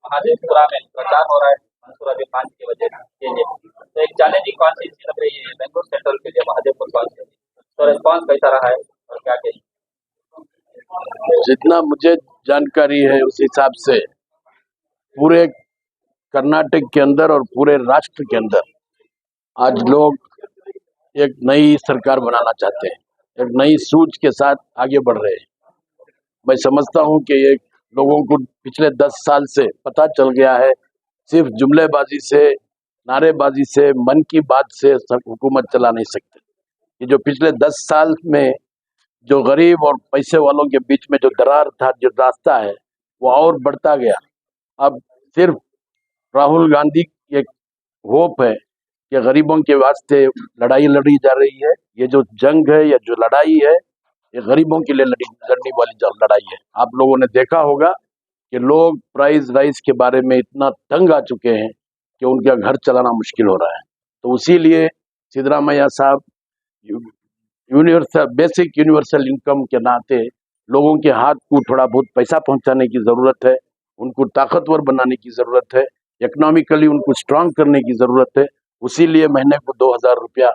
महादेवपुरा में प्रचार हो रहा है मंसूर अली खान की वजह के लिए। तो एक चैलेंजिंग कॉन्स्टिट्यूंसी लग रही है बेंगलुरु सेंट्रल के लिए महादेवपुर कॉन्स्टिट्यूंसी। तो रिस्पॉन्स कैसा रहा है और क्या कहेंगे? जितना मुझे जानकारी है उस हिसाब से पूरे कर्नाटक के अंदर और पूरे राष्ट्र के अंदर आज लोग एक नई सरकार बनाना चाहते हैं, एक नई सूझ के साथ आगे बढ़ रहे हैं। मैं समझता हूं कि एक लोगों को पिछले 10 साल से पता चल गया है, सिर्फ जुमलेबाजी से, नारेबाजी से, मन की बात से सब हुकूमत चला नहीं सकते। ये जो पिछले 10 साल में जो गरीब और पैसे वालों के बीच में जो दरार था, जो रास्ता है, वो और बढ़ता गया। अब सिर्फ राहुल गांधी की एक होप है कि गरीबों के वास्ते लड़ाई लड़ी जा रही है। ये जो जंग है या जो लड़ाई है, ये गरीबों के लिए लड़ने वाली लड़ाई है। आप लोगों ने देखा होगा कि लोग प्राइस राइस के बारे में इतना तंग आ चुके हैं कि उनका घर चलाना मुश्किल हो रहा है। तो उसी लिए सिद्धरामैया साहब बेसिक यूनिवर्सल इनकम के नाते लोगों के हाथ को थोड़ा बहुत पैसा पहुंचाने की ज़रूरत है, उनको ताकतवर बनाने की ज़रूरत है, इकोनॉमिकली उनको स्ट्रांग करने की ज़रूरत है। उसी लिए महीने को 2000 रुपया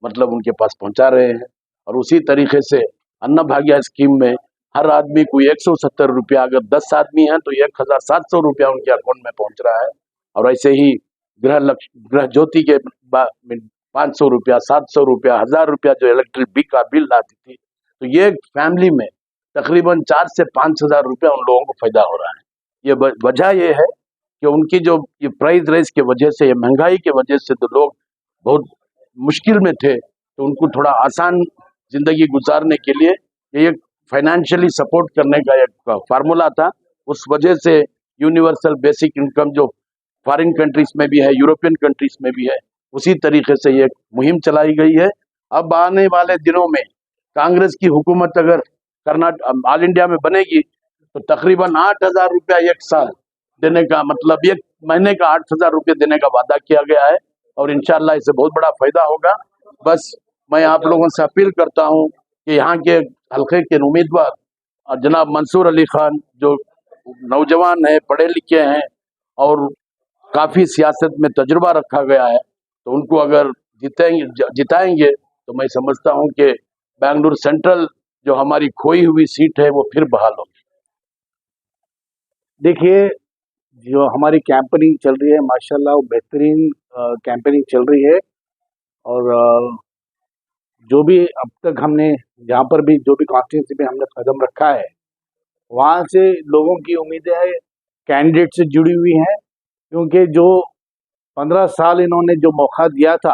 मतलब उनके पास पहुंचा रहे हैं। और उसी तरीके से अन्न भाग्य स्कीम में हर आदमी को 170 रुपया, अगर 10 आदमी हैं तो 1700 रुपया उनके अकाउंट में पहुंच रहा है। और ऐसे ही गृह ज्योति के 500 रुपया, 700 रुपया, 1000 रुपया जो इलेक्ट्रिक बिल का बिल आती थी, तो ये फैमिली में तकरीबन 4 से 5 हजार रुपया उन लोगों को फायदा हो रहा है। ये वजह ये है कि उनकी जो ये प्राइस राइज की वजह से, ये महंगाई की वजह से तो लोग बहुत मुश्किल में थे, तो उनको थोड़ा आसान जिंदगी गुजारने के लिए ये एक फाइनेंशियली सपोर्ट करने का एक फार्मूला था। उस वजह से यूनिवर्सल बेसिक इनकम जो फॉरेन कंट्रीज में भी है, यूरोपियन कंट्रीज में भी है, उसी तरीके से ये मुहिम चलाई गई है। अब आने वाले दिनों में कांग्रेस की हुकूमत अगर कर्नाटक ऑल इंडिया में बनेगी तो तकरीबन 8000 रुपया एक साल देने का, मतलब एक महीने का 8000 रुपये देने का वादा किया गया है। और इंशाल्लाह इससे बहुत बड़ा फायदा होगा। बस मैं आप लोगों से अपील करता हूं कि यहाँ के हल्के के उम्मीदवार जनाब मंसूर अली खान, जो नौजवान है, पढ़े लिखे हैं और काफ़ी सियासत में तजुर्बा रखा गया है, तो उनको अगर जिताएंगे तो मैं समझता हूं कि बेंगलुरु सेंट्रल जो हमारी खोई हुई सीट है वो फिर बहाल होगी। देखिए, जो हमारी कैंपेनिंग चल रही है माशाल्लाह वो बेहतरीन कैंपेनिंग चल रही है। और जो भी अब तक हमने जहाँ पर भी जो भी कॉन्स्टिट्यूंसी में हमने कदम रखा है, वहाँ से लोगों की उम्मीदें कैंडिडेट से जुड़ी हुई हैं। क्योंकि जो 15 साल इन्होंने जो मौका दिया था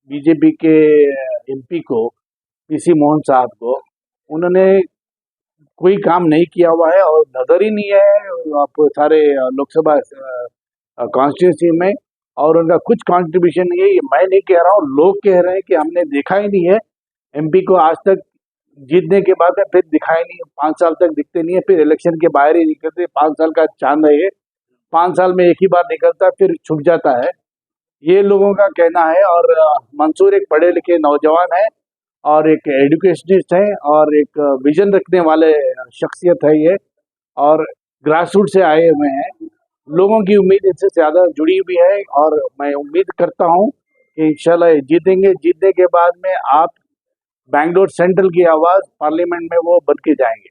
बीजेपी के एमपी को, पीसी मोहन साहब को, उन्होंने कोई काम नहीं किया हुआ है और नज़र ही नहीं है आप सारे लोकसभा कॉन्स्टिट्यूंसी में। और उनका कुछ कंट्रीब्यूशन नहीं है, ये मैं नहीं कह रहा हूँ, लोग कह रहे हैं कि हमने देखा ही नहीं है एमपी को आज तक। जीतने के बाद में फिर दिखाई नहीं है, 5 साल तक दिखते नहीं है, फिर इलेक्शन के बाहर ही निकलते। 5 साल का चांद है ये, 5 साल में एक ही बार निकलता है फिर छुप जाता है, ये लोगों का कहना है। और मंसूर एक पढ़े लिखे नौजवान है और एक एजुकेशनिस्ट है और एक विजन रखने वाले शख्सियत है ये, और ग्रास रूट से आए हुए हैं। लोगों की उम्मीद इससे ज़्यादा जुड़ी हुई है और मैं उम्मीद करता हूं कि इंशाल्लाह जीतेंगे। जीतने के बाद में आप बेंगलुरु सेंट्रल की आवाज़ पार्लियामेंट में वो बन के जाएंगे।